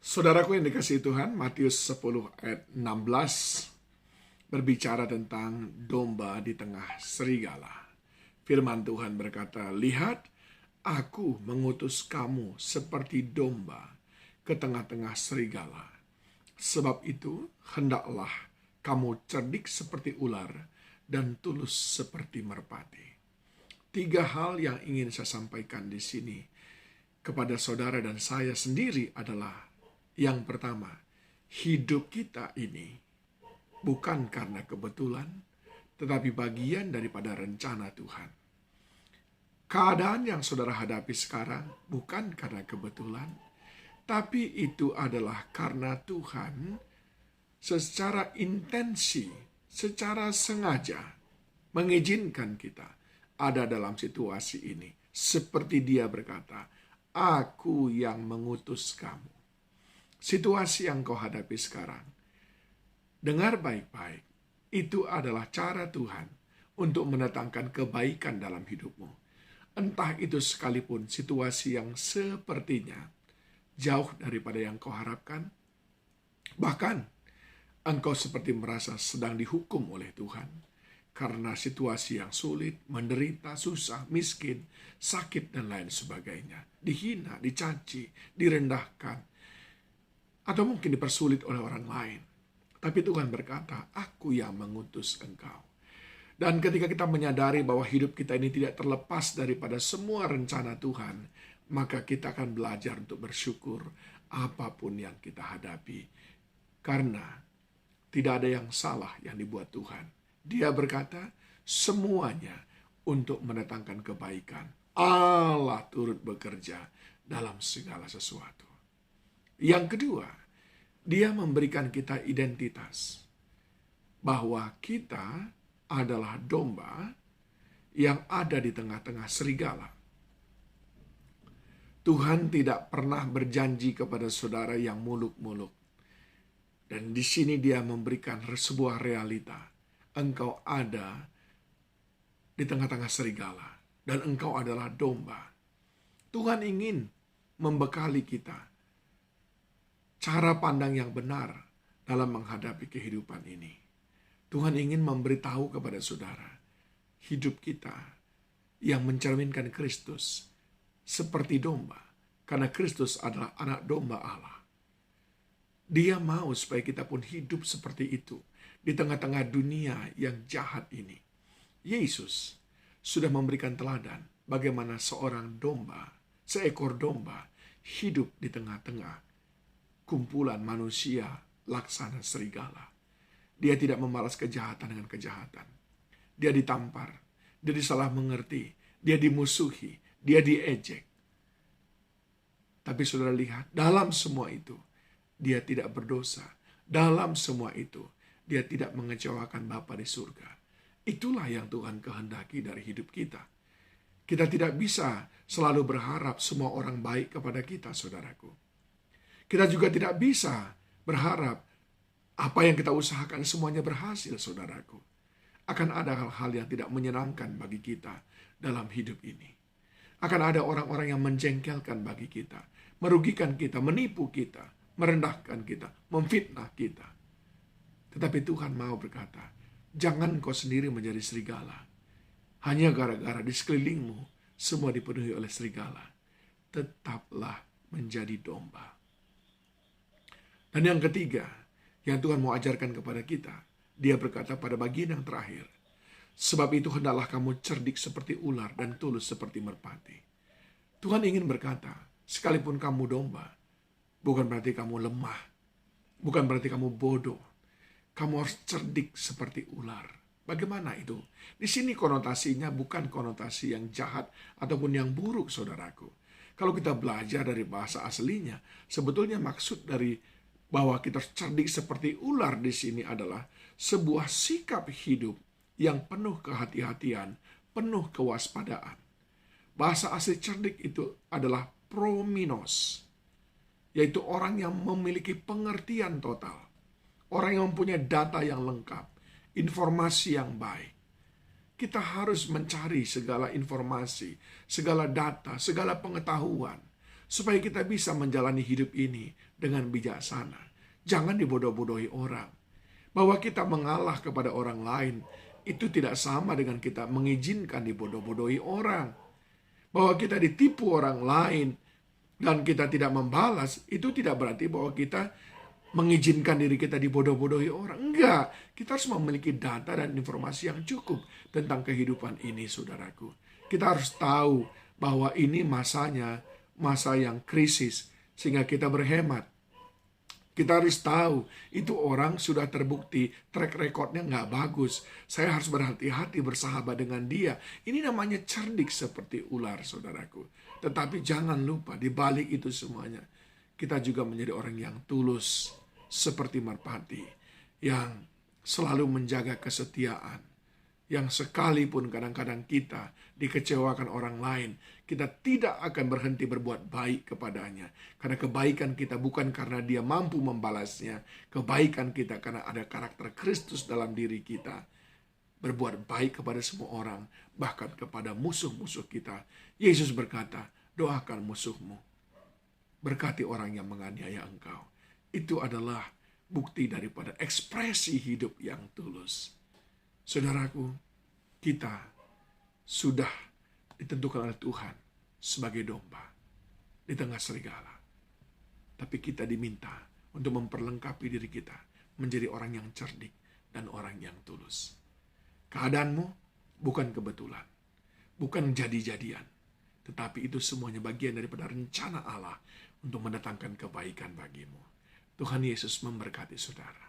Saudaraku yang dikasihi Tuhan, Matius 10 ayat 16 berbicara tentang domba di tengah serigala. Firman Tuhan berkata, "Lihat, aku mengutus kamu seperti domba ke tengah-tengah serigala. Sebab itu, hendaklah kamu cerdik seperti ular dan tulus seperti merpati." Tiga hal yang ingin saya sampaikan di sini kepada saudara dan saya sendiri adalah: yang pertama, hidup kita ini bukan karena kebetulan, tetapi bagian daripada rencana Tuhan. Keadaan yang saudara hadapi sekarang bukan karena kebetulan, tapi itu adalah karena Tuhan secara intensi, secara sengaja mengizinkan kita ada dalam situasi ini. Seperti Dia berkata, "Aku yang mengutus kamu." Situasi yang kau hadapi sekarang, dengar baik-baik, itu adalah cara Tuhan untuk mendatangkan kebaikan dalam hidupmu. Entah itu sekalipun situasi yang sepertinya jauh daripada yang kau harapkan, bahkan engkau seperti merasa sedang dihukum oleh Tuhan karena situasi yang sulit, menderita, susah, miskin, sakit, dan lain sebagainya. Dihina, dicaci, direndahkan, atau mungkin dipersulit oleh orang lain. Tapi Tuhan berkata, "Aku yang mengutus engkau." Dan ketika kita menyadari bahwa hidup kita ini tidak terlepas daripada semua rencana Tuhan, maka kita akan belajar untuk bersyukur apapun yang kita hadapi. Karena tidak ada yang salah yang dibuat Tuhan. Dia berkata, semuanya untuk mendatangkan kebaikan. Allah turut bekerja dalam segala sesuatu. Yang kedua, Dia memberikan kita identitas bahwa kita adalah domba yang ada di tengah-tengah serigala. Tuhan tidak pernah berjanji kepada saudara yang muluk-muluk. Dan di sini Dia memberikan sebuah realita. Engkau ada di tengah-tengah serigala dan engkau adalah domba. Tuhan ingin membekali kita cara pandang yang benar dalam menghadapi kehidupan ini. Tuhan ingin memberitahu kepada saudara, hidup kita yang mencerminkan Kristus seperti domba, karena Kristus adalah anak domba Allah. Dia mau supaya kita pun hidup seperti itu di tengah-tengah dunia yang jahat ini. Yesus sudah memberikan teladan bagaimana seekor domba hidup di tengah-tengah kumpulan manusia laksana serigala. Dia tidak membalas kejahatan dengan kejahatan. Dia ditampar, dia disalah mengerti, dia dimusuhi, dia diejek. Tapi saudara lihat, dalam semua itu, dia tidak berdosa. Dalam semua itu, dia tidak mengecewakan Bapa di surga. Itulah yang Tuhan kehendaki dari hidup kita. Kita tidak bisa selalu berharap semua orang baik kepada kita, saudaraku. Kita juga tidak bisa berharap apa yang kita usahakan semuanya berhasil, saudaraku. Akan ada hal-hal yang tidak menyenangkan bagi kita dalam hidup ini. Akan ada orang-orang yang menjengkelkan bagi kita, merugikan kita, menipu kita, merendahkan kita, memfitnah kita. Tetapi Tuhan mau berkata, jangan kau sendiri menjadi serigala. Hanya gara-gara di sekelilingmu semua dipenuhi oleh serigala. Tetaplah menjadi domba. Dan yang ketiga, yang Tuhan mau ajarkan kepada kita, Dia berkata pada bagian yang terakhir, "Sebab itu hendaklah kamu cerdik seperti ular dan tulus seperti merpati." Tuhan ingin berkata, sekalipun kamu domba, bukan berarti kamu lemah, bukan berarti kamu bodoh. Kamu harus cerdik seperti ular. Bagaimana itu? Di sini konotasinya bukan konotasi yang jahat ataupun yang buruk, saudaraku. Kalau kita belajar dari bahasa aslinya, sebetulnya maksud dari bahwa kita cerdik seperti ular di sini adalah sebuah sikap hidup yang penuh kehati-hatian, penuh kewaspadaan. Bahasa asli cerdik itu adalah prominos, yaitu orang yang memiliki pengertian total, orang yang mempunyai data yang lengkap, informasi yang baik. Kita harus mencari segala informasi, segala data, segala pengetahuan, supaya kita bisa menjalani hidup ini dengan bijaksana. Jangan dibodoh-bodohi orang. Bahwa kita mengalah kepada orang lain, itu tidak sama dengan kita mengizinkan dibodoh-bodohi orang. Bahwa kita ditipu orang lain, dan kita tidak membalas, itu tidak berarti bahwa kita mengizinkan diri kita dibodoh-bodohi orang. Enggak, kita harus memiliki data dan informasi yang cukup tentang kehidupan ini, saudaraku. Kita harus tahu bahwa ini masanya, masa yang krisis, sehingga kita berhemat. Kita harus tahu, itu orang sudah terbukti, track recordnya nggak bagus. Saya harus berhati-hati bersahabat dengan dia. Ini namanya cerdik seperti ular, saudaraku. Tetapi jangan lupa, di balik itu semuanya, kita juga menjadi orang yang tulus, seperti merpati, yang selalu menjaga kesetiaan, yang sekalipun kadang-kadang kita dikecewakan orang lain, kita tidak akan berhenti berbuat baik kepadanya. Karena kebaikan kita bukan karena dia mampu membalasnya, kebaikan kita karena ada karakter Kristus dalam diri kita. Berbuat baik kepada semua orang, bahkan kepada musuh-musuh kita. Yesus berkata, doakan musuhmu, berkati orang yang menganiaya engkau. Itu adalah bukti daripada ekspresi hidup yang tulus. Saudaraku, kita sudah ditentukan oleh Tuhan sebagai domba di tengah serigala. Tapi kita diminta untuk memperlengkapi diri kita menjadi orang yang cerdik dan orang yang tulus. Keadaanmu bukan kebetulan, bukan jadi-jadian, tetapi itu semuanya bagian daripada rencana Allah untuk mendatangkan kebaikan bagimu. Tuhan Yesus memberkati saudara.